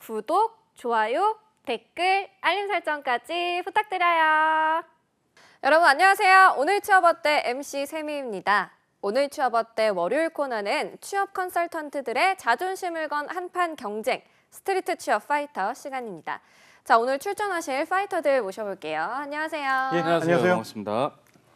구독, 좋아요, 댓글, 알림 설정까지 부탁드려요. 여러분 안녕하세요. 오늘 취업어때 MC 세미입니다. 오늘 취업어때 월요일 코너는 취업 컨설턴트들의 자존심을 건 한판 경쟁, 스트리트 취업 파이터 시간입니다. 자, 오늘 출전하실 파이터들 모셔볼게요. 안녕하세요. 예, 안녕하세요. 반갑습니다.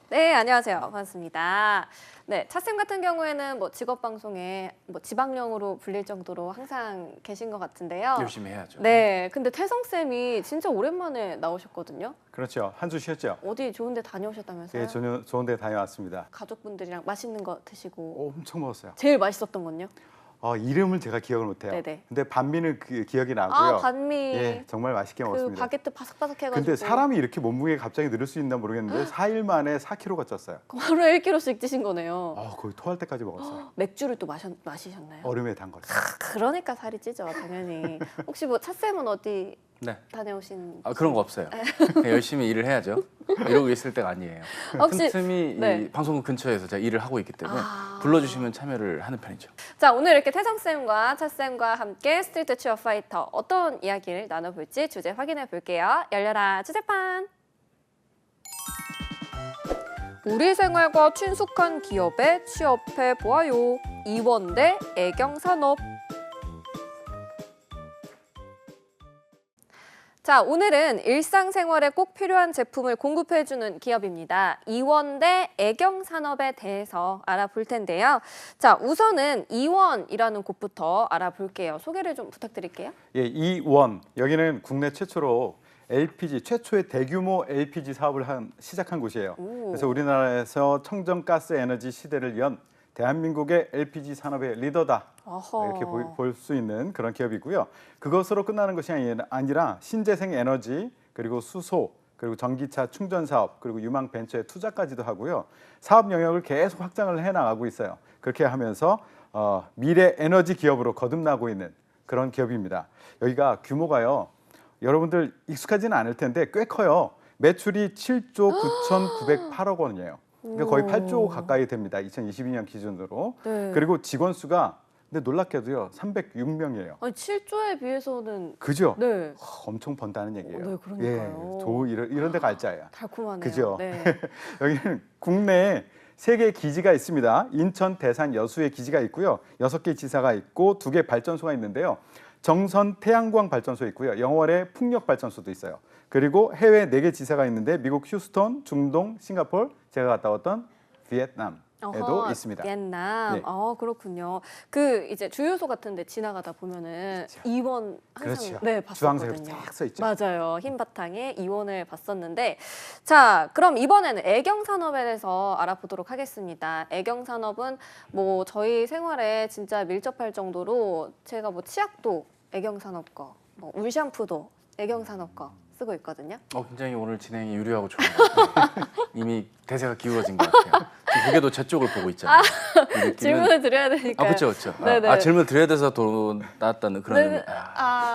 네, 안녕하세요. 반갑습니다. 네, 차쌤 같은 경우에는 뭐 직업 방송에 뭐 지방령으로 불릴 정도로 항상 계신 것 같은데요. 열심히 해야죠. 네, 근데 태성 쌤이 진짜 오랜만에 나오셨거든요. 그렇죠. 한 주 쉬었죠. 어디 좋은데 다녀오셨다면서요? 예, 저는 좋은데 다녀왔습니다. 가족분들이랑 맛있는 거 드시고 엄청 먹었어요. 제일 맛있었던 건요? 이름을 제가 기억을 못해요. 네네. 근데 반미는 기억이 나고요. 아, 반미. 예, 정말 맛있게 그 먹었습니다. 바게트 바삭바삭해가지고. 근데 사람이 이렇게 몸무게가 갑자기 늘을 수 있나 모르겠는데 4일 만에 4kg가 쪘어요. 하루에 1kg씩 드신 거네요. 거의 토할 때까지 먹었어요. 맥주를 또 마시셨나요? 얼음에 담갔어요. 그러니까 살이 찌죠, 당연히. 혹시 뭐 차쌤은 어디 네. 다녀오신? 그런 거 없어요. 그냥 열심히 일을 해야죠. 이러고 있을 때가 아니에요. 혹시- 틈틈이 네. 이 방송국 근처에서 제가 일을 하고 있기 때문에 불러주시면 참여를 하는 편이죠. 자, 오늘 이렇게 태성쌤과 차쌤과 함께 스트리트 취업 파이터 어떤 이야기를 나눠볼지 주제 확인해 볼게요. 열려라 주제판. 우리 생활과 친숙한 기업에 취업해 보아요. 이원대 애경산업. 자, 오늘은 일상생활에 꼭 필요한 제품을 공급해주는 기업입니다. 이원대 애경산업에 대해서 알아볼 텐데요. 자, 우선은 이원이라는 곳부터 알아볼게요. 소개를 좀 부탁드릴게요. 예, 이원 여기는 국내 최초로 LPG 최초의 대규모 LPG 사업을 시작한 곳이에요. 오. 그래서 우리나라에서 청정가스 에너지 시대를 연 대한민국의 LPG 산업의 리더다. 어허. 이렇게 볼 수 있는 그런 기업이고요. 그것으로 끝나는 것이 아니라 신재생 에너지 그리고 수소 그리고 전기차 충전 사업 그리고 유망 벤처에 투자까지도 하고요. 사업 영역을 계속 확장을 해나가고 있어요. 그렇게 하면서 미래 에너지 기업으로 거듭나고 있는 그런 기업입니다. 여기가 규모가요. 여러분들 익숙하지는 않을 텐데 꽤 커요. 매출이 7조 9,908억 원이에요. 그러니까 거의 8조 가까이 됩니다. 2022년 기준으로. 네. 그리고 직원 수가 근데 놀랍게도요 306명이에요. 아니, 7조에 비해서는 그죠? 네, 엄청 번다는 얘기예요. 네, 그러니까요. 이런 데가 알짜예요. 달콤하네요. 그죠? 네. 여기는 국내에 3개 기지가 있습니다. 인천, 대산, 여수에 기지가 있고요. 6개 지사가 있고 2개 발전소가 있는데요. 정선 태양광 발전소 있고요. 영월에 풍력 발전소도 있어요. 그리고 해외 4개 지사가 있는데 미국 휴스턴, 중동, 싱가포르, 제가 갔다 왔던 비엔남에도 어허, 있습니다. 비엔남. 네. 그렇군요. 그 이제 주유소 같은데 지나가다 보면은 이원 항상 그렇죠. 네, 주황색으로 봤었거든요. 쫙 써 있죠. 맞아요. 흰 바탕에 이원을 봤었는데, 자, 그럼 이번에는 애경산업에 대해서 알아보도록 하겠습니다. 애경산업은 뭐 저희 생활에 진짜 밀접할 정도로 제가 뭐 치약도 애경산업 거, 뭐 울샴푸도 애경산업 거 쓰고 있거든요. 굉장히 오늘 진행이 유리하고 좋은 것 같아요. 이미 대세가 기울어진 것 같아요. 지금 고개도 제 쪽을 보고 있잖아요. 이 느낌은- 질문을 드려야 되니까. 그렇죠. 네네. 질문 드려야 돼서 나왔다는 그런 네네.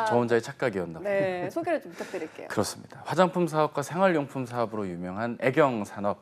저 혼자의 착각이었나 봐요. 네, 소개를 좀 부탁드릴게요. 그렇습니다. 화장품 사업과 생활용품 사업으로 유명한 애경산업.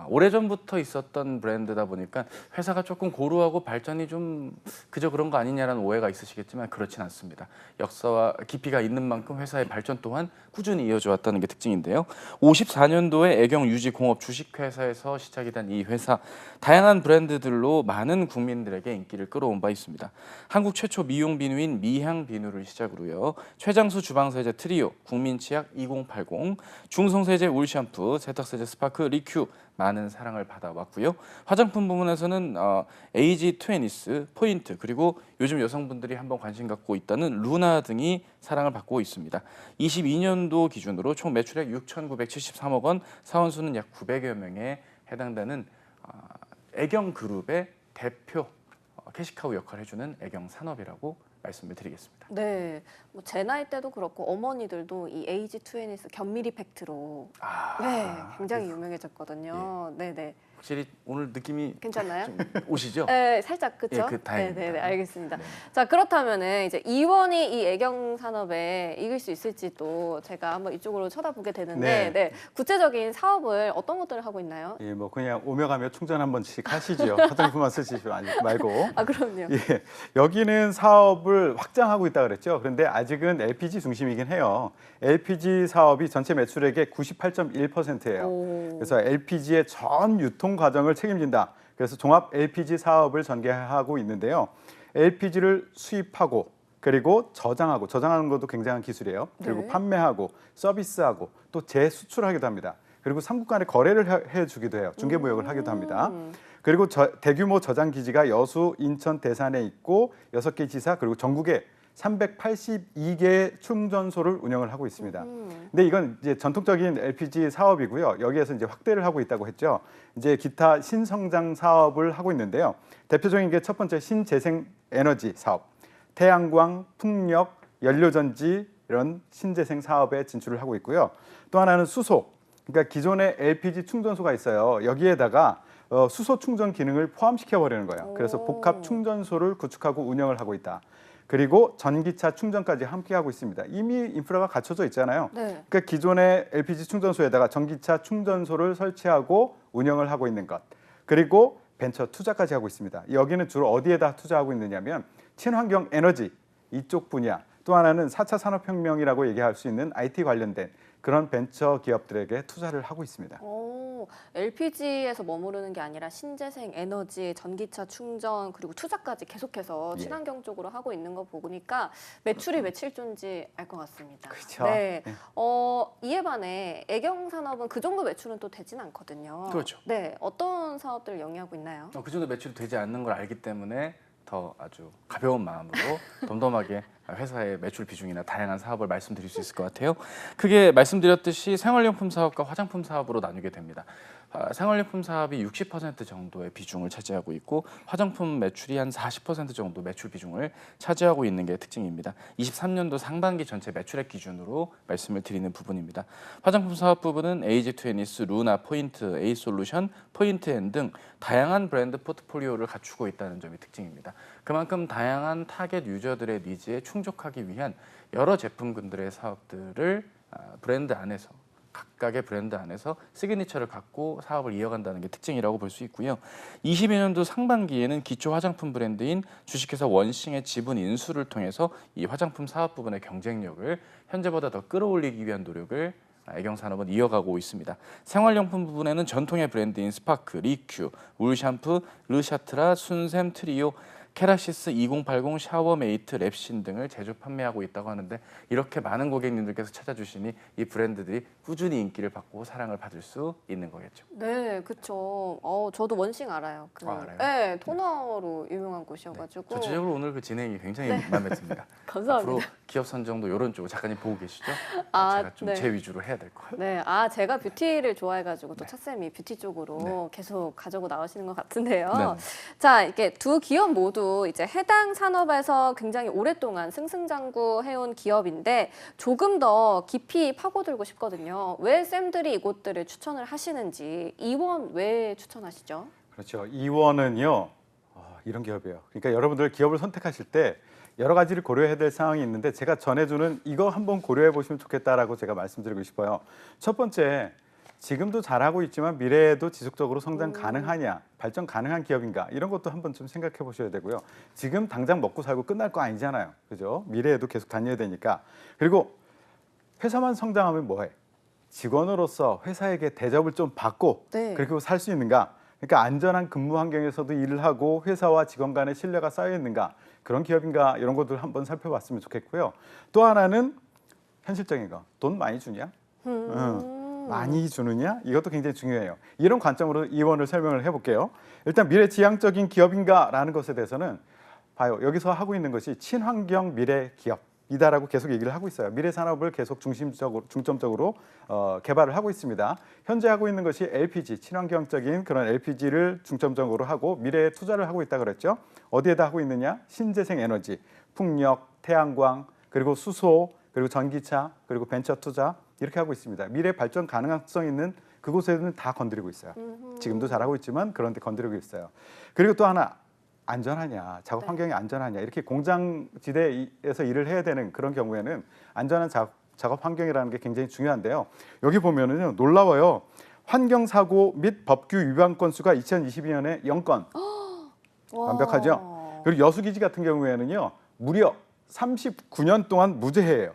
오래전부터 있었던 브랜드다 보니까 회사가 조금 고루하고 발전이 좀 그저 그런 거 아니냐라는 오해가 있으시겠지만 그렇진 않습니다. 역사와 깊이가 있는 만큼 회사의 발전 또한 꾸준히 이어져 왔다는 게 특징인데요. 54년도에 애경 유지공업 주식회사에서 시작이 된 이 회사, 다양한 브랜드들로 많은 국민들에게 인기를 끌어온 바 있습니다. 한국 최초 미용 비누인 미향 비누를 시작으로요. 최장수 주방세제 트리오, 국민치약 2080, 중성세제 울샴푸, 세탁세제 스파크 리큐 많은 사랑을 받아왔고요. 화장품 부문에서는 에이지 트웨니스, 포인트 그리고 요즘 여성분들이 한번 관심 갖고 있다는 루나 등이 사랑을 받고 있습니다. 22년도 기준으로 총 매출액 6,973억 원, 사원수는 약 900여 명에 해당되는 애경그룹의 대표 캐시카우 역할을 해주는 애경산업이라고 말씀을 드리겠습니다. 네, 뭐 제 나이 때도 그렇고 어머니들도 이 에이지 트웨니스 견미리 팩트로 네, 굉장히 유명해졌거든요. 네, 네. 확실히 오늘 느낌이 괜찮나요? 좀 오시죠? 네, 살짝 그렇죠? 예, 다행입니다. 네, 알겠습니다. 자, 그렇다면은 이제 이원이 이 애경 산업에 이길 수 있을지도 제가 한번 이쪽으로 쳐다보게 되는데, 네. 구체적인 사업을 어떤 것들을 하고 있나요? 예, 뭐 그냥 오며 가며 충전 한 번씩 하시죠. 화장품만 쓰시지 말고. 아, 그럼요. 예, 여기는 사업을 확장하고 있다 그랬죠. 그런데 아직은 LPG 중심이긴 해요. LPG 사업이 전체 매출액의 98.1%예요. 오. 그래서 LPG의 전 유통 과정을 책임진다. 그래서 종합 LPG 사업을 전개하고 있는데요. LPG를 수입하고 그리고 저장하는 것도 굉장한 기술이에요. 그리고 네. 판매하고 서비스하고 또 재수출하기도 합니다. 그리고 삼국 간에 거래를 해주기도 해요. 중개무역을 하기도 합니다. 그리고 대규모 저장 기지가 여수, 인천, 대산에 있고 6개 지사 그리고 전국에 382개의 충전소를 운영을 하고 있습니다. 근데 이건 이제 전통적인 LPG 사업이고요. 여기에서 이제 확대를 하고 있다고 했죠. 이제 기타 신성장 사업을 하고 있는데요. 대표적인 게 첫 번째 신재생 에너지 사업, 태양광, 풍력, 연료전지 이런 신재생 사업에 진출을 하고 있고요. 또 하나는 수소, 그러니까 기존에 LPG 충전소가 있어요. 여기에다가 수소 충전 기능을 포함시켜 버리는 거예요. 그래서 복합 충전소를 구축하고 운영을 하고 있다. 그리고 전기차 충전까지 함께 하고 있습니다. 이미 인프라가 갖춰져 있잖아요. 네. 그러니까 기존의 LPG 충전소에다가 전기차 충전소를 설치하고 운영을 하고 있는 것. 그리고 벤처 투자까지 하고 있습니다. 여기는 주로 어디에다 투자하고 있느냐면 친환경 에너지 이쪽 분야. 또 하나는 4차 산업혁명이라고 얘기할 수 있는 IT 관련된 그런 벤처 기업들에게 투자를 하고 있습니다. LPG에서 머무르는 게 아니라 신재생 에너지, 전기차 충전 그리고 투자까지 계속해서 예. 친환경 쪽으로 하고 있는 거 보니까 매출이 며칠 존지 알 것 같습니다. 그렇죠. 네. 네. 이에 반해 애경 산업은 그 정도 매출은 또 되진 않거든요. 그렇죠. 네, 어떤 사업들을 영위하고 있나요? 그 정도 매출이 되지 않는 걸 알기 때문에 더 아주 가벼운 마음으로 덤덤하게 회사의 매출 비중이나 다양한 사업을 말씀드릴 수 있을 것 같아요. 크게 말씀드렸듯이 생활용품 사업과 화장품 사업으로 나누게 됩니다. 생활용품 사업이 60% 정도의 비중을 차지하고 있고 화장품 매출이 한 40% 정도 매출 비중을 차지하고 있는 게 특징입니다. 23년도 상반기 전체 매출액 기준으로 말씀을 드리는 부분입니다. 화장품 사업 부분은 에이지 트웬니스, 루나, 포인트, 에이솔루션, 포인트앤 등 다양한 브랜드 포트폴리오를 갖추고 있다는 점이 특징입니다. 그만큼 다양한 타겟 유저들의 니즈에 충족하기 위한 여러 제품군들의 사업들을 브랜드 안에서 각각의 브랜드 안에서 시그니처를 갖고 사업을 이어간다는 게 특징이라고 볼 수 있고요. 22년도 상반기에는 기초 화장품 브랜드인 주식회사 원싱의 지분 인수를 통해서 이 화장품 사업 부분의 경쟁력을 현재보다 더 끌어올리기 위한 노력을 애경산업은 이어가고 있습니다. 생활용품 부분에는 전통의 브랜드인 스파크, 리큐, 울샴푸, 르샤트라, 순샘, 트리오, 케라시스 2080, 샤워메이트, 랩신 등을 제조 판매하고 있다고 하는데 이렇게 많은 고객님들께서 찾아주시니 이 브랜드들이 꾸준히 인기를 받고 사랑을 받을 수 있는 거겠죠. 네, 그렇죠. 저도 원싱 알아요. 알아요? 네, 토너로 유명한 곳이어가지고. 전체적으로 오늘 그 진행이 굉장히 마음에 듭니다. 감사합니다. 앞으로 기업 선정도 이런 쪽 작가님 보고 계시죠? 아, 제가 좀 네. 제 위주로 해야 될 거예요. 네, 제가 뷰티를 좋아해가지고 또 차쌤이 뷰티 쪽으로 계속 가지고 나오시는 것 같은데요. 네. 자, 이렇게 두 기업 모두 이제 해당 산업에서 굉장히 오랫동안 승승장구해온 기업인데 조금 더 깊이 파고들고 싶거든요. 왜 쌤들이 이곳들을 추천을 하시는지 이원 왜 추천하시죠? 그렇죠. 이원은요 이런 기업이에요. 그러니까 여러분들 기업을 선택하실 때 여러 가지를 고려해야 될 상황이 있는데 제가 전해주는 이거 한번 고려해 보시면 좋겠다라고 제가 말씀드리고 싶어요. 첫 번째, 지금도 잘하고 있지만 미래에도 지속적으로 성장 가능하냐, 발전 가능한 기업인가 이런 것도 한번 좀 생각해 보셔야 되고요. 지금 당장 먹고 살고 끝날 거 아니잖아요. 그죠? 미래에도 계속 다녀야 되니까. 그리고 회사만 성장하면 뭐해? 직원으로서 회사에게 대접을 좀 받고 네. 그리고 살 수 있는가? 그러니까 안전한 근무 환경에서도 일을 하고 회사와 직원 간의 신뢰가 쌓여 있는가? 그런 기업인가? 이런 것들 한번 살펴봤으면 좋겠고요. 또 하나는 현실적인 거. 돈 많이 주냐? 많이 주느냐? 이것도 굉장히 중요해요. 이런 관점으로 이원을 설명을 해볼게요. 일단 미래지향적인 기업인가라는 것에 대해서는 봐요. 여기서 하고 있는 것이 친환경 미래 기업이다라고 계속 얘기를 하고 있어요. 미래 산업을 계속 중점적으로 개발을 하고 있습니다. 현재 하고 있는 것이 LPG, 친환경적인 그런 LPG를 중점적으로 하고 미래에 투자를 하고 있다 그랬죠. 어디에다 하고 있느냐? 신재생 에너지, 풍력, 태양광, 그리고 수소, 그리고 전기차, 그리고 벤처 투자 이렇게 하고 있습니다. 미래 발전 가능성 있는 그곳에는 다 건드리고 있어요. 지금도 잘하고 있지만 그런 데 건드리고 있어요. 그리고 또 하나 안전하냐, 작업 네. 환경이 안전하냐 이렇게 공장지대에서 일을 해야 되는 그런 경우에는 안전한 작업 환경이라는 게 굉장히 중요한데요. 여기 보면은요 놀라워요. 환경사고 및 법규 위반 건수가 2022년에 0건. 완벽하죠? 그리고 여수기지 같은 경우에는요 무려 39년 동안 무죄해요.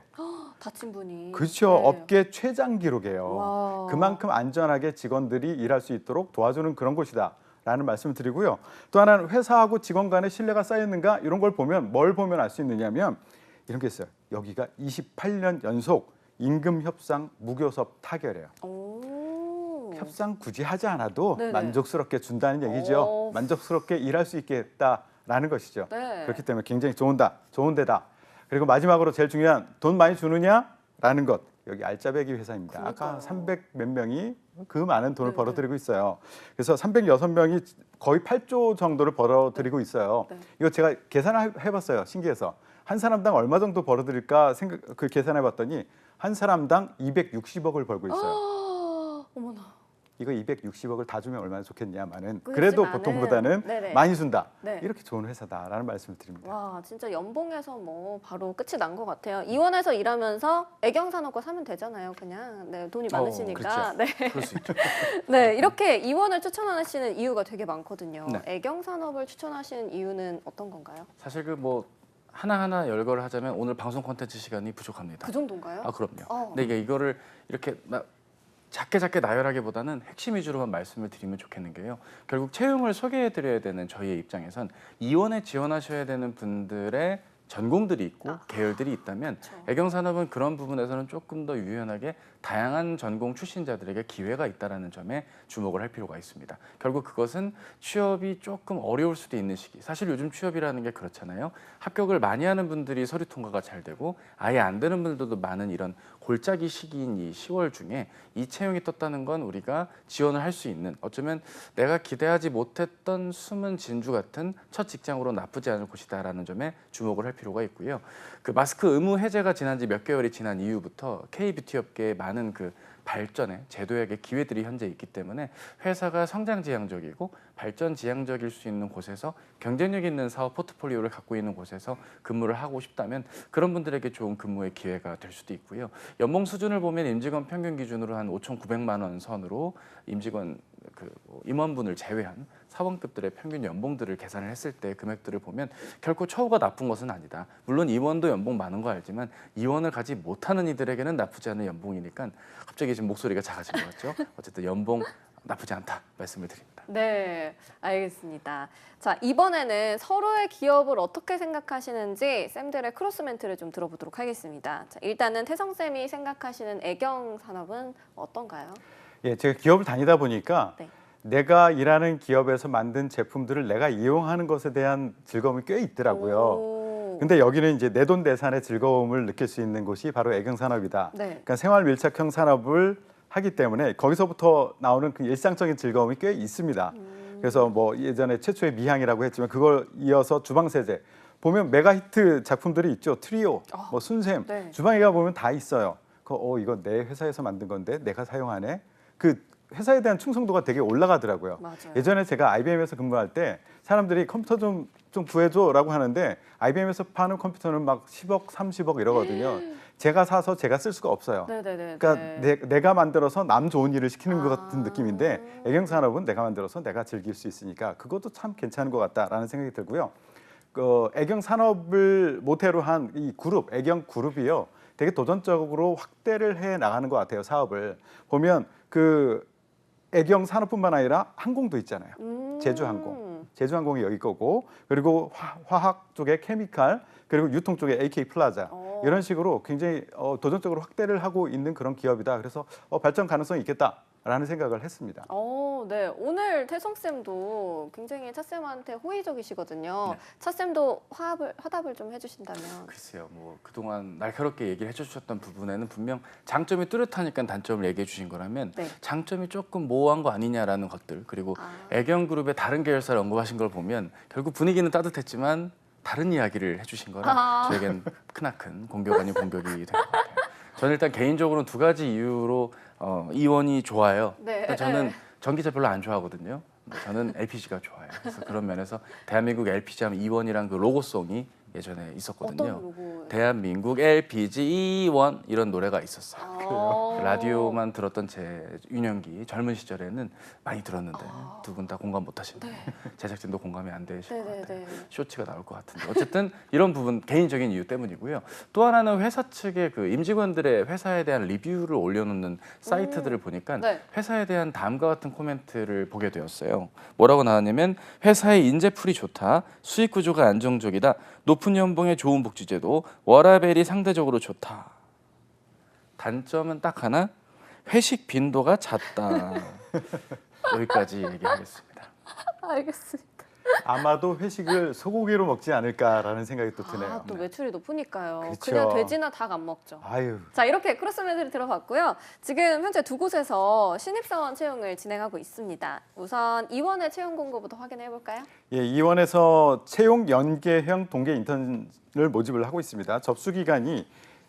다친 분이. 그렇죠. 네. 업계 최장 기록이에요. 와. 그만큼 안전하게 직원들이 일할 수 있도록 도와주는 그런 곳이다라는 말씀을 드리고요. 또 하나는 회사하고 직원 간의 신뢰가 쌓였는가 이런 걸 보면 뭘 보면 알 수 있느냐면 이런 게 있어요. 여기가 28년 연속 임금 협상 무교섭 타결이에요. 오. 협상 굳이 하지 않아도 네네. 만족스럽게 준다는 얘기죠. 오. 만족스럽게 일할 수 있겠다라는 것이죠. 네. 그렇기 때문에 굉장히 좋은 데다. 그리고 마지막으로 제일 중요한 돈 많이 주느냐라는 것. 여기 알짜배기 회사입니다. 아까 그러니까요. 300 몇 명이 그 많은 돈을 네네. 벌어들이고 있어요. 그래서 306명이 거의 8조 정도를 벌어들이고 있어요. 네. 이거 제가 계산을 해봤어요. 신기해서 한 사람당 얼마 정도 벌어들일까 계산해봤더니 한 사람당 260억을 벌고 있어요. 어머나. 이거 260억을 다 주면 얼마나 좋겠냐마는 그렇지만은- 그래도 보통보다는 네네. 많이 준다. 네. 이렇게 좋은 회사다라는 말씀을 드립니다. 와, 진짜 연봉에서 뭐 바로 끝이 난 것 같아요. 이원에서 일하면서 애경산업과 사면 되잖아요, 그냥. 네, 돈이 많으시니까. 그렇죠. 네. 그럴 수 있죠. 네, 이렇게 이원을 추천하시는 이유가 되게 많거든요. 네. 애경산업을 추천하시는 이유는 어떤 건가요? 사실 그 뭐 하나하나 열거를 하자면 오늘 방송 콘텐츠 시간이 부족합니다. 그 정도인가요? 아 그럼요. 어. 근데 이거를 이렇게 작게 나열하기보다는 핵심 위주로만 말씀을 드리면 좋겠는 게요. 결국 채용을 소개해드려야 되는 저희의 입장에선 이원에 지원하셔야 되는 분들의 전공들이 있고 계열들이 있다면 그렇죠. 애경산업은 그런 부분에서는 조금 더 유연하게 다양한 전공 출신자들에게 기회가 있다는 점에 주목을 할 필요가 있습니다. 결국 그것은 취업이 조금 어려울 수도 있는 시기. 사실 요즘 취업이라는 게 그렇잖아요. 합격을 많이 하는 분들이 서류 통과가 잘 되고 아예 안 되는 분들도 많은 이런 골짜기 시기인 이 10월 중에 이 채용이 떴다는 건 우리가 지원을 할 수 있는 어쩌면 내가 기대하지 못했던 숨은 진주 같은 첫 직장으로 나쁘지 않을 곳이다라는 점에 주목을 할 필요가 있고요. 그 마스크 의무 해제가 지난 지 몇 개월이 지난 이후부터 K뷰티 업계의 많은 그 발전에 제도약의 기회들이 현재 있기 때문에 회사가 성장 지향적이고 발전 지향적일 수 있는 곳에서 경쟁력 있는 사업 포트폴리오를 갖고 있는 곳에서 근무를 하고 싶다면 그런 분들에게 좋은 근무의 기회가 될 수도 있고요. 연봉 수준을 보면 임직원 평균 기준으로 한 5,900만 원 선으로 임직원 임원분을 제외한 사원급들의 평균 연봉들을 계산을 했을 때 금액들을 보면 결코 처우가 나쁜 것은 아니다. 물론 임원도 연봉 많은 거 알지만 임원을 가지 못하는 이들에게는 나쁘지 않은 연봉이니까 갑자기 지금 목소리가 작아진 것 같죠? 어쨌든 연봉 나쁘지 않다 말씀을 드립니다. 네, 알겠습니다. 자, 이번에는 서로의 기업을 어떻게 생각하시는지 쌤들의 크로스 멘트를 좀 들어보도록 하겠습니다. 자, 일단은 태성쌤이 생각하시는 애경산업은 어떤가요? 예, 제가 기업을 다니다 보니까 네. 내가 일하는 기업에서 만든 제품들을 내가 이용하는 것에 대한 즐거움이 꽤 있더라고요. 오. 근데 여기는 이제 내돈내산의 즐거움을 느낄 수 있는 곳이 바로 애경산업이다. 네. 그러니까 생활 밀착형 산업을 하기 때문에 거기서부터 나오는 그 일상적인 즐거움이 꽤 있습니다. 그래서 뭐 예전에 최초의 미향이라고 했지만 그걸 이어서 주방세제 보면 메가 히트 작품들이 있죠. 트리오, 뭐 순샘, 네. 주방에 가 보면 다 있어요. 이거 내 회사에서 만든 건데 내가 사용하네. 그 회사에 대한 충성도가 되게 올라가더라고요. 맞아요. 예전에 제가 IBM에서 근무할 때 사람들이 컴퓨터 좀 구해줘라고 하는데 IBM에서 파는 컴퓨터는 막 10억, 30억 이러거든요. 제가 사서 제가 쓸 수가 없어요. 네네네. 그러니까 내가 만들어서 남 좋은 일을 시키는 것 같은 아. 느낌인데 애경산업은 내가 만들어서 내가 즐길 수 있으니까 그것도 참 괜찮은 것 같다라는 생각이 들고요. 애경산업을 모태로 한 이 그룹, 애경그룹이요. 되게 도전적으로 확대를 해 나가는 것 같아요. 사업을 보면 그 애경산업뿐만 아니라 항공도 있잖아요. 제주항공이 여기 거고 그리고 화학 쪽에 케미칼 그리고 유통 쪽에 AK 플라자 이런 식으로 굉장히 도전적으로 확대를 하고 있는 그런 기업이다. 그래서 발전 가능성이 있겠다라는 생각을 했습니다. 네. 오늘 태성쌤도 굉장히 차쌤한테 호의적이시거든요. 네. 차쌤도 화답을 좀 해주신다면. 글쎄요, 뭐 그동안 날카롭게 얘기를 해주셨던 부분에는 분명 장점이 뚜렷하니까 단점을 얘기해 주신 거라면 네. 장점이 조금 모호한 거 아니냐라는 것들 그리고 애경그룹의 다른 계열사를 언급하신 걸 보면 결국 분위기는 따뜻했지만 다른 이야기를 해주신 거라 저에겐 크나큰 공격 아닌 공격이 된 것 같아요. 저는 일단 개인적으로는 두 가지 이유로 이원이 좋아요. 네. 그러니까 저는 전기차 별로 안 좋아하거든요. 저는 LPG가 좋아요. 그래서 그런 면에서 대한민국 LPG 하면 이원이란 그 로고송이 예전에 있었거든요. 어떤 로고? 대한민국 LPG 이원 이런 노래가 있었어요. 어. 라디오만 들었던 제 유년기 젊은 시절에는 많이 들었는데 두 분 다 공감 못 하시네요. 제작진도 공감이 안 되실 것 같아요. 네네네. 쇼츠가 나올 것 같은데 어쨌든 이런 부분 개인적인 이유 때문이고요. 또 하나는 회사 측의 그 임직원들의 회사에 대한 리뷰를 올려놓는 사이트들을 보니까 네. 회사에 대한 다음과 같은 코멘트를 보게 되었어요. 뭐라고 나왔냐면 회사의 인재풀이 좋다, 수익 구조가 안정적이다, 높은 연봉에 좋은 복지제도, 워라밸이 상대적으로 좋다. 단점은 딱 하나, 회식 빈도가 잦다. 여기까지 얘기하겠습니다. 알겠습니다. 아마도 회식을 소고기로 먹지 않을까라는 생각이 또 드네요. 아, 또 매출이 높으니까요. 그렇죠. 그냥 돼지나 닭 안 먹죠. 아유. 자, 이렇게 크로스매드를 들어봤고요. 지금 현재 두 곳에서 신입사원 채용을 진행하고 있습니다. 우선 이원의 채용 공고부터 확인해 볼까요? 예, 이원에서 채용 연계형 동계 인턴을 모집을 하고 있습니다. 접수 기간이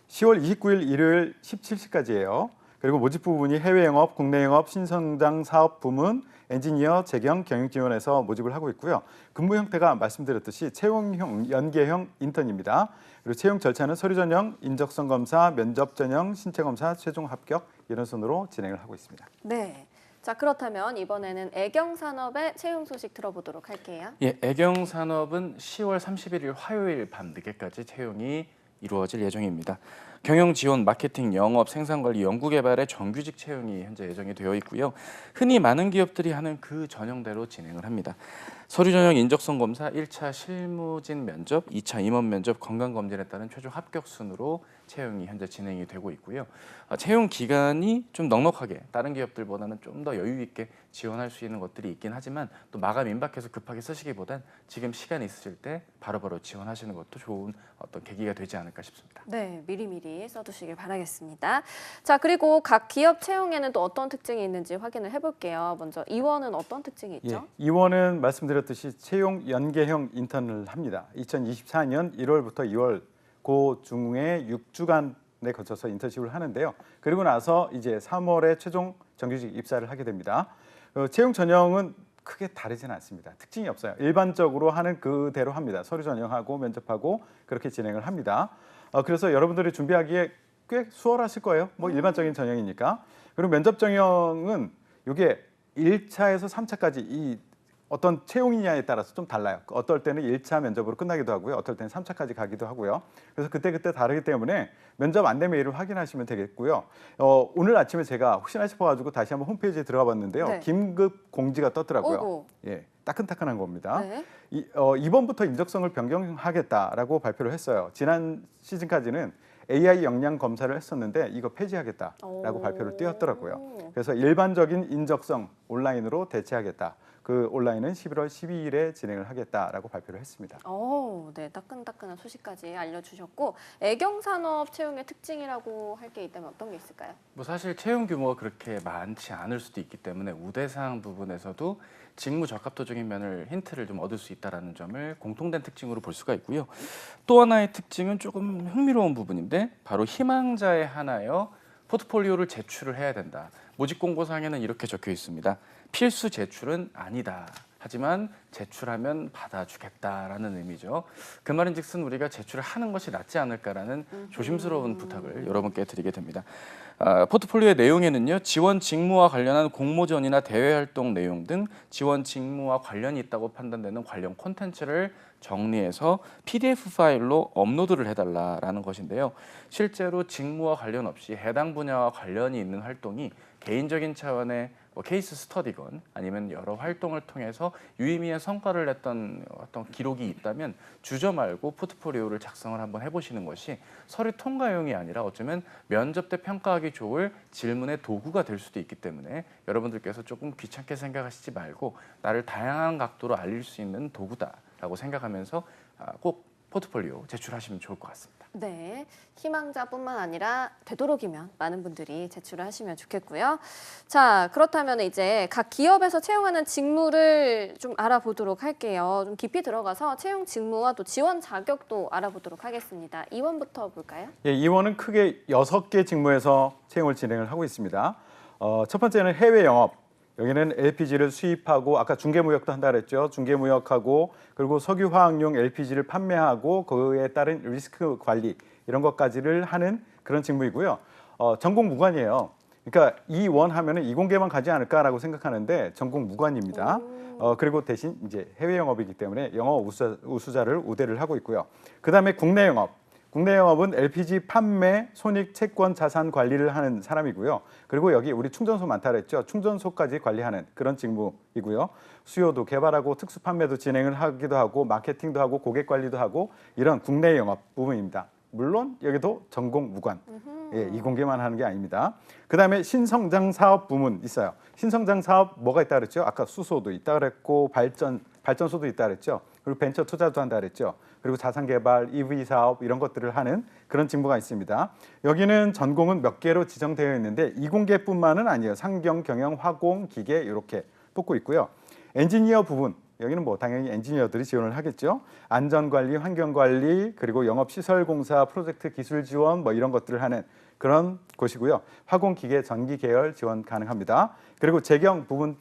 10월 29일 일요일 17시까지예요. 그리고 모집 부분이 해외 영업, 국내 영업, 신성장 사업 부문, 엔지니어, 재경, 경영 지원에서 모집을 하고 있고요. 근무 형태가 말씀드렸듯이 채용형 연계형 인턴입니다. 그리고 채용 절차는 서류 전형, 인적성 검사, 면접 전형, 신체 검사, 최종 합격 이런 순으로 진행을 하고 있습니다. 네. 자, 그렇다면 이번에는 애경산업의 채용 소식 들어보도록 할게요. 예, 애경산업은 10월 31일 화요일 밤 늦게까지 채용이 이루어질 예정입니다. 경영 지원, 마케팅, 영업, 생산관리, 연구개발의 정규직 채용이 현재 예정이 되어 있고요. 흔히 많은 기업들이 하는 그 전형대로 진행을 합니다. 서류 전형 인적성 검사, 1차 실무진 면접, 2차 임원 면접, 건강검진에 따른 최종 합격 순으로 채용이 현재 진행이 되고 있고요. 채용 기간이 좀 넉넉하게 다른 기업들보다는 좀 더 여유 있게 지원할 수 있는 것들이 있긴 하지만 또 마감 임박해서 급하게 쓰시기보단 지금 시간이 있으실 때 바로바로 지원하시는 것도 좋은 어떤 계기가 되지 않을까 싶습니다. 네, 미리미리 써두시길 바라겠습니다. 자, 그리고 각 기업 채용에는 또 어떤 특징이 있는지 확인을 해볼게요. 먼저 이원은 어떤 특징이 있죠? 예, 이원은 말씀드렸듯이 채용 연계형 인턴을 합니다. 2024년 1월부터 2월 고 중에 6주간에 거쳐서 인턴십을 하는데요. 그리고 나서 이제 3월에 최종 정규직 입사를 하게 됩니다. 채용 전형은 크게 다르지는 않습니다. 특징이 없어요. 일반적으로 하는 그대로 합니다. 서류 전형하고 면접하고 그렇게 진행을 합니다. 그래서 여러분들이 준비하기에 꽤 수월하실 거예요. 뭐 일반적인 전형이니까. 그리고 면접 전형은 이게 1차에서 3차까지 이 어떤 채용이냐에 따라서 좀 달라요. 어떨 때는 1차 면접으로 끝나기도 하고요. 어떨 때는 3차까지 가기도 하고요. 그래서 그때그때 다르기 때문에 면접 안내 메일을 확인하시면 되겠고요. 오늘 아침에 제가 혹시나 싶어가지고 다시 한번 홈페이지에 들어가 봤는데요. 네. 긴급 공지가 떴더라고요. 오고. 예, 따끈따끈한 겁니다. 네. 이번부터 인적성을 변경하겠다라고 발표를 했어요. 지난 시즌까지는 AI 역량 검사를 했었는데 이거 폐지하겠다라고 오. 발표를 띄웠더라고요. 그래서 일반적인 인적성 온라인으로 대체하겠다. 그 온라인은 11월 12일에 진행을 하겠다라고 발표를 했습니다. 네, 따끈따끈한 소식까지 알려주셨고 애경산업 채용의 특징이라고 할 게 있다면 어떤 게 있을까요? 뭐 사실 채용 규모가 그렇게 많지 않을 수도 있기 때문에 우대사항 부분에서도 직무 적합도적인 면을 힌트를 좀 얻을 수 있다는 점을 공통된 특징으로 볼 수가 있고요. 또 하나의 특징은 조금 흥미로운 부분인데 바로 희망자의 하나여 포트폴리오를 제출을 해야 된다. 모집 공고상에는 이렇게 적혀 있습니다. 필수 제출은 아니다. 하지만 제출하면 받아주겠다라는 의미죠. 그 말인즉슨 우리가 제출을 하는 것이 낫지 않을까라는 조심스러운 부탁을 여러분께 드리게 됩니다. 포트폴리오의 내용에는요. 지원 직무와 관련한 공모전이나 대외 활동 내용 등 지원 직무와 관련이 있다고 판단되는 관련 콘텐츠를 정리해서 PDF 파일로 업로드를 해달라라는 것인데요. 실제로 직무와 관련 없이 해당 분야와 관련이 있는 활동이 개인적인 차원의 케이스 스터디건 아니면 여러 활동을 통해서 유의미한 성과를 냈던 어떤 기록이 있다면 주저 말고 포트폴리오를 작성을 한번 해보시는 것이 서류 통과용이 아니라 어쩌면 면접 때 평가하기 좋을 질문의 도구가 될 수도 있기 때문에 여러분들께서 조금 귀찮게 생각하시지 말고 나를 다양한 각도로 알릴 수 있는 도구다라고 생각하면서 꼭 포트폴리오 제출하시면 좋을 것 같습니다. 네, 희망자뿐만 아니라 되도록이면 많은 분들이 제출을 하시면 좋겠고요. 자, 그렇다면 이제 각 기업에서 채용하는 직무를 좀 알아보도록 할게요. 좀 깊이 들어가서 채용 직무와 또 지원 자격도 알아보도록 하겠습니다. 이원부터 볼까요? 예, 이원은 크게 6개 직무에서 채용을 진행을 하고 있습니다. 첫 번째는 해외 영업. 여기는 LPG를 수입하고 아까 중개무역도 한다 그랬죠. 중개무역하고 그리고 석유화학용 LPG를 판매하고 그에 따른 리스크 관리 이런 것까지를 하는 그런 직무이고요. 전공 무관이에요. 그러니까 이원 하면은 이공계만 가지 않을까라고 생각하는데 전공 무관입니다. 그리고 대신 이제 해외 영업이기 때문에 영어 우수자를 우대를 하고 있고요. 그다음에 국내 영업. 국내 영업은 LPG 판매, 손익, 채권, 자산 관리를 하는 사람이고요. 그리고 여기 우리 충전소 많다 그랬죠. 충전소까지 관리하는 그런 직무이고요. 수요도 개발하고 특수 판매도 진행을 하기도 하고 마케팅도 하고 고객 관리도 하고 이런 국내 영업 부분입니다. 물론 여기도 전공 무관. 예, 이공계만 하는 게 아닙니다. 그다음에 신성장 사업 부문 있어요. 신성장 사업 뭐가 있다 그랬죠? 아까 수소도 있다 그랬고 발전소도 있다 그랬죠. 그리고 벤처 투자도 한다 그랬죠. 그리고 자산 개발, EV 사업 이런 것들을 하는 그런 직무가 있습니다. 여기는 전공은 몇 개로 지정되어 있는데 이공계뿐만은 아니에요. 상경, 경영, 화공, 기계 이렇게 뽑고 있고요. 엔지니어 부분 여기는 뭐 당연히 엔지니어들이 지원을 하겠죠. 안전관리, 환경관리, 그리고 영업시설공사, 프로젝트 기술 지원 뭐 이런 것들을 하는 그런 곳이고요. 화공기계, 전기 계열 지원 가능합니다. 그리고 재경 부분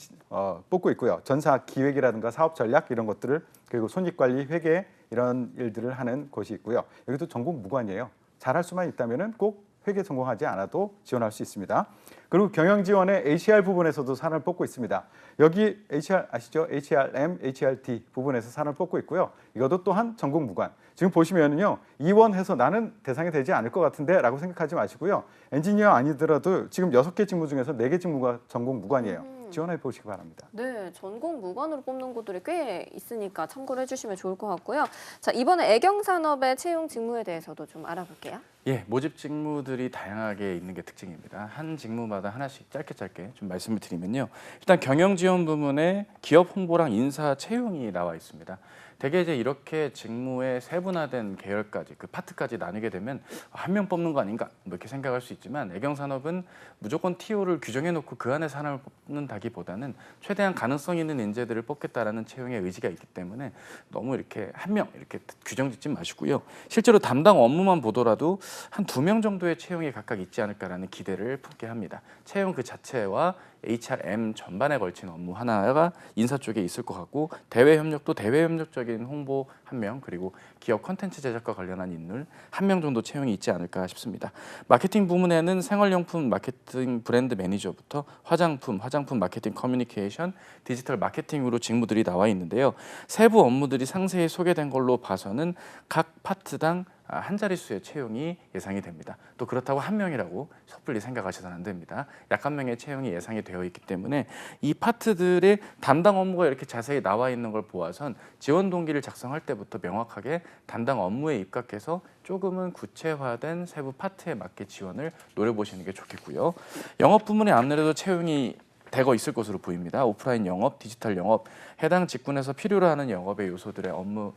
뽑고 있고요. 전사 기획이라든가 사업 전략 이런 것들을 그리고 손익관리, 회계 이런 일들을 하는 곳이 있고요. 여기도 전공 무관이에요. 잘할 수만 있다면은 꼭 회계 전공하지 않아도 지원할 수 있습니다. 그리고 경영 지원의 HR 부분에서도 산을 뽑고 있습니다. 여기 HR 아시죠? HRM, HRT 부분에서 산을 뽑고 있고요. 이것도 또한 전공 무관. 지금 보시면은요, 이원해서 나는 대상이 되지 않을 것 같은데라고 생각하지 마시고요. 엔지니어 아니더라도 지금 6개 직무 중에서 4개 직무가 전공 무관이에요. 지원해 보시기 바랍니다. 네, 전공 무관으로 뽑는 곳들이 꽤 있으니까 참고를 해주시면 좋을 것 같고요. 자, 이번에 애경산업의 채용 직무에 대해서도 좀 알아볼게요. 예, 모집 직무들이 다양하게 있는 게 특징입니다. 한 직무마다 하나씩 짧게 좀 말씀을 드리면요. 일단 경영 지원 부문에 기업 홍보랑 인사 채용이 나와 있습니다. 대개 이제 이렇게 직무의 세분화된 계열까지 그 파트까지 나뉘게 되면 한 명 뽑는 거 아닌가 뭐 이렇게 생각할 수 있지만 애경산업은 무조건 TO를 규정해 놓고 그 안에 사람을 뽑는다기보다는 최대한 가능성 있는 인재들을 뽑겠다라는 채용의 의지가 있기 때문에 너무 이렇게 한 명 이렇게 규정 짓지 마시고요. 실제로 담당 업무만 보더라도 한 2명 정도의 채용이 각각 있지 않을까라는 기대를 품게 합니다. 채용 그 자체와 HRM 전반에 걸친 업무 하나가 인사 쪽에 있을 것 같고 대외 협력도 대외 협력적인 홍보 1명 그리고 기업 콘텐츠 제작과 관련한 인물 1명 정도 채용이 있지 않을까 싶습니다. 마케팅 부문에는 생활용품 마케팅 브랜드 매니저부터 화장품 마케팅 커뮤니케이션, 디지털 마케팅으로 직무들이 나와 있는데요. 세부 업무들이 상세히 소개된 걸로 봐서는 각 파트당 한 자릿수의 채용이 예상이 됩니다. 또 그렇다고 1명이라고 섣불리 생각하셔서는 안 됩니다. 약 1명의 채용이 예상이 되어 있기 때문에 이 파트들의 담당 업무가 이렇게 자세히 나와 있는 걸 보아선 지원 동기를 작성할 때부터 명확하게 담당 업무에 입각해서 조금은 구체화된 세부 파트에 맞게 지원을 노려보시는 게 좋겠고요. 영업 부문에 아무래도 채용이 대거 있을 것으로 보입니다. 오프라인 영업, 디지털 영업, 해당 직군에서 필요로 하는 영업의 요소들의 업무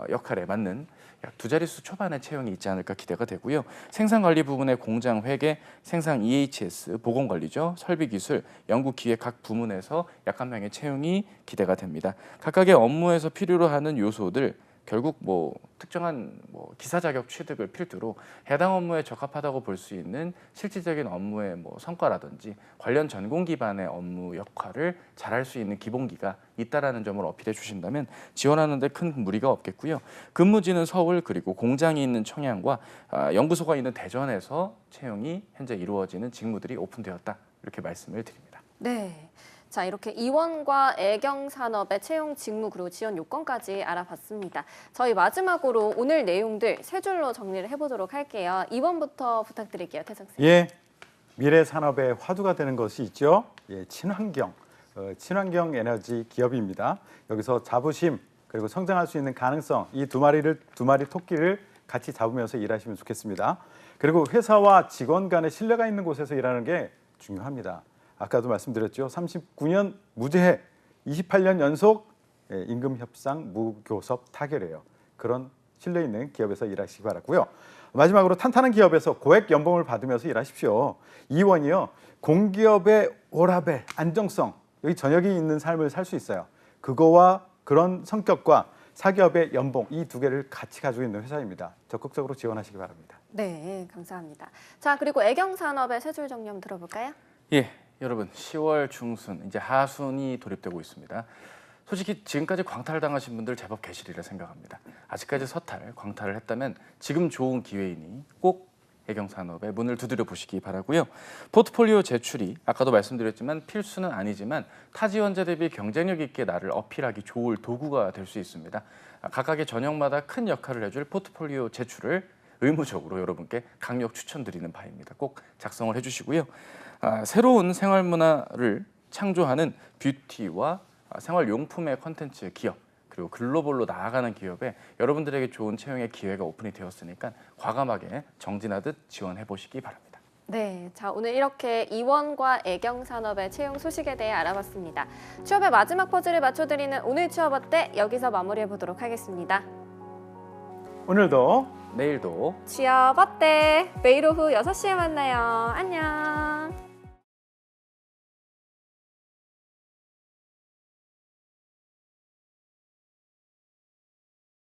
역할에 맞는 약 2자릿수 초반의 채용이 있지 않을까 기대가 되고요. 생산관리 부분의 공장 회계, 생산 EHS, 보건관리죠. 설비기술, 연구기획 각 부문에서 약 1명의 채용이 기대가 됩니다. 각각의 업무에서 필요로 하는 요소들 결국 뭐 특정한 기사 자격 취득을 필두로 해당 업무에 적합하다고 볼 수 있는 실질적인 업무의 성과라든지 관련 전공 기반의 업무 역할을 잘할 수 있는 기본기가 있다라는 점을 어필해 주신다면 지원하는 데 큰 무리가 없겠고요. 근무지는 서울 그리고 공장이 있는 청양과 연구소가 있는 대전에서 채용이 현재 이루어지는 직무들이 오픈되었다 이렇게 말씀을 드립니다. 네. 자, 이렇게 이원과 애경산업의 채용 직무 그리고 지원 요건까지 알아봤습니다. 저희 마지막으로 오늘 내용들 세 줄로 정리를 해보도록 할게요. 2번부터 부탁드릴게요, 태성 쌤. 예, 미래 산업의 화두가 되는 것이 있죠. 예, 친환경 에너지 기업입니다. 여기서 자부심 그리고 성장할 수 있는 가능성 이 두 마리 토끼를 같이 잡으면서 일하시면 좋겠습니다. 그리고 회사와 직원 간의 신뢰가 있는 곳에서 일하는 게 중요합니다. 아까도 말씀드렸죠. 39년 무죄해 28년 연속 임금 협상 무교섭 타결이에요. 그런 신뢰 있는 기업에서 일하시기 바라고요. 마지막으로 탄탄한 기업에서 고액 연봉을 받으면서 일하십시오. 이원이요. 공기업의 워라밸, 안정성, 여기 저녁이 있는 삶을 살 수 있어요. 그거와 그런 성격과 사기업의 연봉 이 두 개를 같이 가지고 있는 회사입니다. 적극적으로 지원하시기 바랍니다. 네, 감사합니다. 자, 그리고 애경산업의 세 줄 정리 한번 들어볼까요? 예, 여러분 10월 중순 이제 하순이 돌입되고 있습니다. 솔직히 지금까지 광탈당하신 분들 제법 계시리라 생각합니다. 아직까지 서탈, 광탈을 했다면 지금 좋은 기회이니 꼭 애경산업에 문을 두드려 보시기 바라고요. 포트폴리오 제출이 아까도 말씀드렸지만 필수는 아니지만 타 지원자 대비 경쟁력 있게 나를 어필하기 좋을 도구가 될 수 있습니다. 각각의 전형마다 큰 역할을 해줄 포트폴리오 제출을 의무적으로 여러분께 강력 추천드리는 바입니다. 꼭 작성을 해주시고요. 새로운 생활 문화를 창조하는 뷰티와 생활용품의 컨텐츠 기업 그리고 글로벌로 나아가는 기업에 여러분들에게 좋은 채용의 기회가 오픈이 되었으니까 과감하게 정진하듯 지원해 보시기 바랍니다. 네, 자 오늘 이렇게 이원과 애경산업의 채용 소식에 대해 알아봤습니다. 취업의 마지막 퍼즐을 맞춰드리는 오늘 취업 어때? 여기서 마무리해 보도록 하겠습니다. 오늘도 내일도 취업 어때? 매일 오후 6시에 만나요. 안녕.